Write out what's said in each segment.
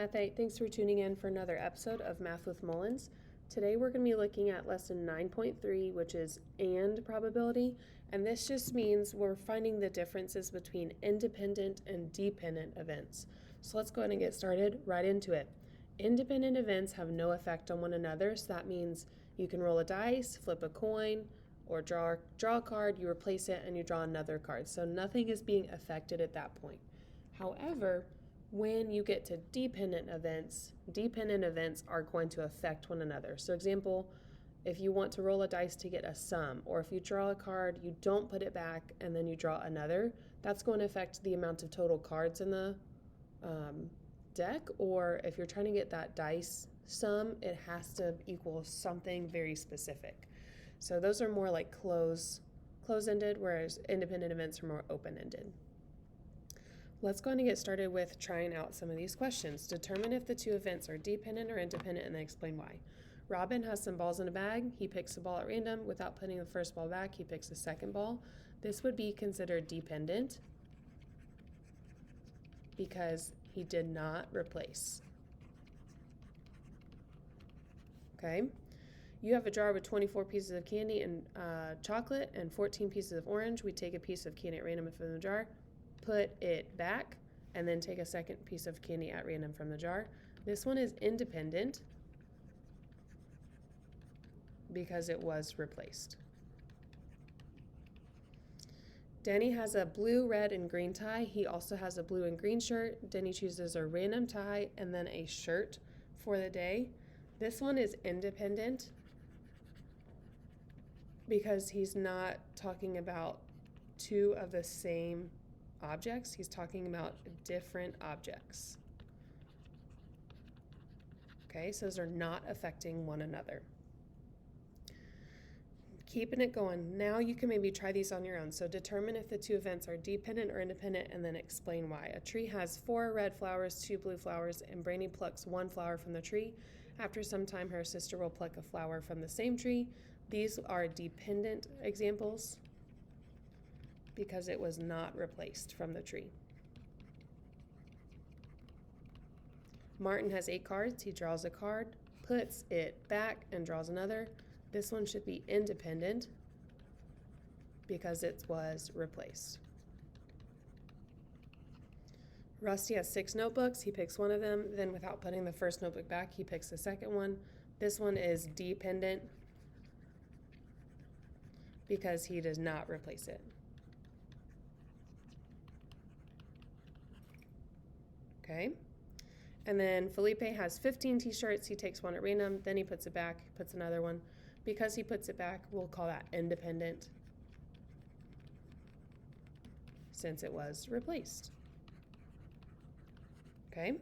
Math 8. Thanks for tuning in for another episode of Math with Mullins. Today we're going to be looking at lesson 9.3, which is and probability, and this just means we're finding the differences between independent and dependent events. So let's go ahead and get started right into it. Independent events have no effect on one another, so that means you can roll a dice, flip a coin, or draw a card, you replace it, and you draw another card. So nothing is being affected at that point. However, when you get to dependent events are going to affect one another. So example, if you want to roll a dice to get a sum, or if you draw a card, you don't put it back and then you draw another, that's going to affect the amount of total cards in the deck. Or if you're trying to get that dice sum, it has to equal something very specific. So those are more like close-ended, whereas independent events are more open-ended. Let's go ahead and get started with trying out some of these questions. Determine if the two events are dependent or independent and then explain why. Robin has some balls in a bag. He picks a ball at random. Without putting the first ball back, he picks a second ball. This would be considered dependent because he did not replace. Okay. You have a jar with 24 pieces of candy and chocolate and 14 pieces of orange. We take a piece of candy at random from the jar, put it back, and then take a second piece of candy at random from the jar. This one is independent because it was replaced. Danny has a blue, red, and green tie. He also has a blue and green shirt. Danny chooses a random tie and then a shirt for the day. This one is independent because he's not talking about two of the same objects. He's talking about different objects. Okay, so those are not affecting one another. Keeping it going. Now you can maybe try these on your own. So determine if the two events are dependent or independent and then explain why. A tree has 4 red flowers, 2 blue flowers, and Brandy plucks 1 flower from the tree. After some time, her sister will pluck a flower from the same tree. These are dependent examples because it was not replaced from the tree. Martin has 8 cards. He draws a card, puts it back, and draws another. This one should be independent because it was replaced. Rusty has 6 notebooks. He picks one of them. Then without putting the first notebook back, he picks the second one. This one is dependent because he does not replace it. Okay. And then Felipe has 15 t-shirts. He takes one at random, then he puts it back, puts another one. Because he puts it back, we'll call that independent since it was replaced. Okay.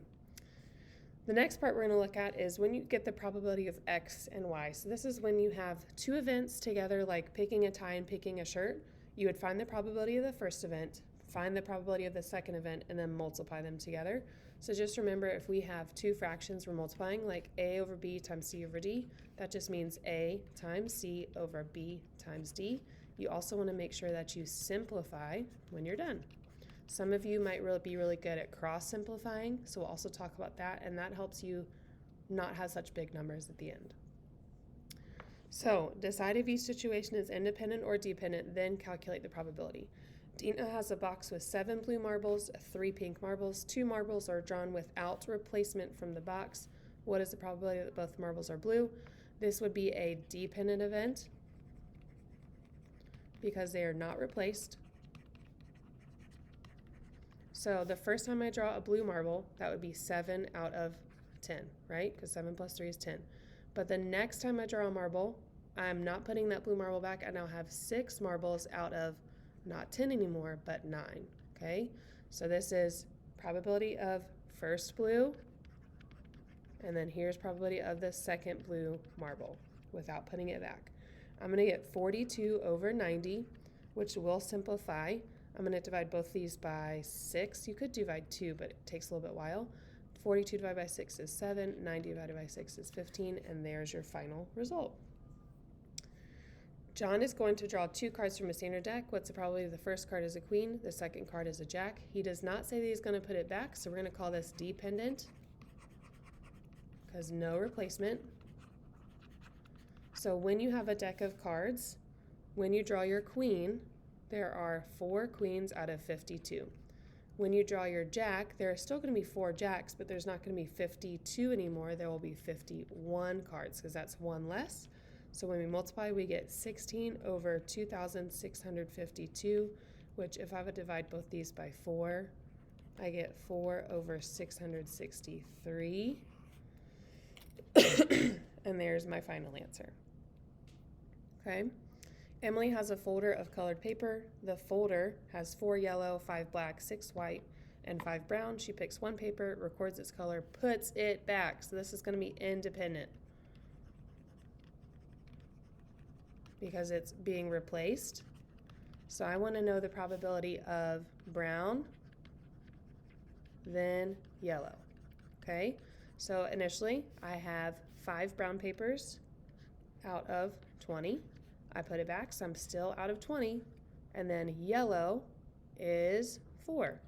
The next part we're going to look at is when you get the probability of X and Y. So this is when you have two events together, like picking a tie and picking a shirt. You would find the probability of the first event, find the probability of the second event, and then multiply them together. So just remember, if we have two fractions we're multiplying, like A over B times C over D, that just means A times C over B times D. You also want to make sure that you simplify when you're done. Some of you might be really good at cross-simplifying, so we'll also talk about that, and that helps you not have such big numbers at the end. So decide if each situation is independent or dependent, then calculate the probability. Dina has a box with 7 blue marbles, 3 pink marbles. 2 marbles are drawn without replacement from the box. What is the probability that both marbles are blue? This would be a dependent event because they are not replaced. So the first time I draw a blue marble, that would be 7 out of 10, right? Because 7 plus 3 is 10. But the next time I draw a marble, I'm not putting that blue marble back. I now have 6 marbles out of not 10 anymore, but 9, okay? So this is probability of first blue, and then here's probability of the second blue marble without putting it back. I'm going to get 42 over 90, which will simplify. I'm going to divide both these by 6. You could divide 2, but it takes a little bit while. 42 divided by 6 is 7, 90 divided by 6 is 15, and there's your final result. John is going to draw 2 cards from a standard deck. What's the probability the first card is a queen, the second card is a jack? He does not say that he's going to put it back, so we're going to call this dependent because no replacement. So when you have a deck of cards, when you draw your queen, there are 4 queens out of 52. When you draw your jack, there are still going to be 4 jacks, but there's not going to be 52 anymore. There will be 51 cards because that's 1 less. So when we multiply, we get 16 over 2,652, which if I would divide both these by 4, I get 4 over 663. And there's my final answer. Okay. Emily has a folder of colored paper. The folder has 4 yellow, 5 black, 6 white, and 5 brown. She picks 1 paper, records its color, puts it back. So this is going to be independent because it's being replaced. So I want to know the probability of brown, then yellow. Okay, so initially I have 5 brown papers out of 20. I put it back, so I'm still out of 20, and then yellow is 4.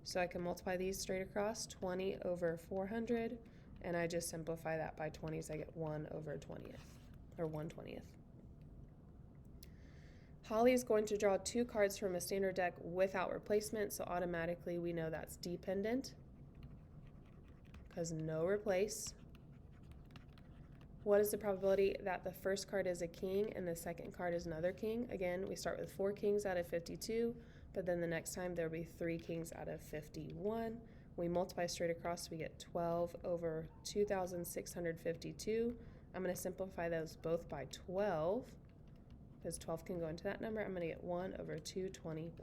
So I can multiply these straight across, 20 over 400, and I just simplify that by 20, so I get 1 over 20th, or 1/20th. Holly is going to draw 2 cards from a standard deck without replacement, so automatically we know that's dependent, because no replace. What is the probability that the first card is a king and the second card is another king? Again, we start with 4 kings out of 52, but then the next time there'll be 3 kings out of 51. We multiply straight across, we get 12 over 2,652. I'm going to simplify those both by 12, because 12 can go into that number. I'm going to get 1 over 221.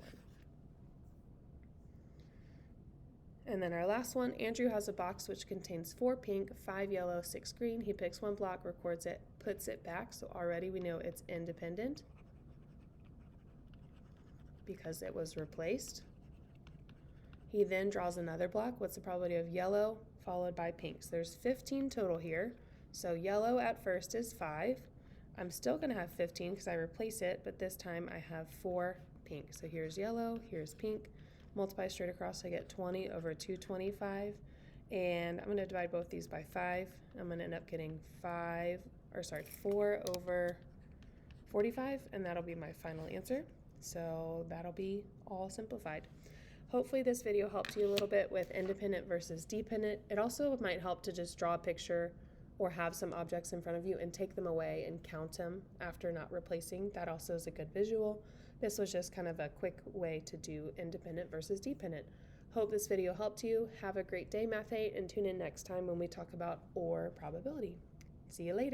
And then our last one, Andrew has a box which contains 4 pink, 5 yellow, 6 green. He picks 1 block, records it, puts it back. So already we know it's independent because it was replaced. He then draws another block. What's the probability of yellow followed by pink? So there's 15 total here. So yellow at first is 5. I'm still going to have 15 because I replace it, but this time I have 4 pink. So here's yellow, here's pink. Multiply straight across, I get 20 over 225, and I'm going to divide both these by 5. I'm going to end up getting 4 over 45, and that'll be my final answer. So that'll be all simplified. Hopefully this video helped you a little bit with independent versus dependent. It also might help to just draw a picture or have some objects in front of you and take them away and count them after not replacing. That also is a good visual. This was just kind of a quick way to do independent versus dependent. Hope this video helped you. Have a great day, Math 8, and tune in next time when we talk about OR probability. See you later.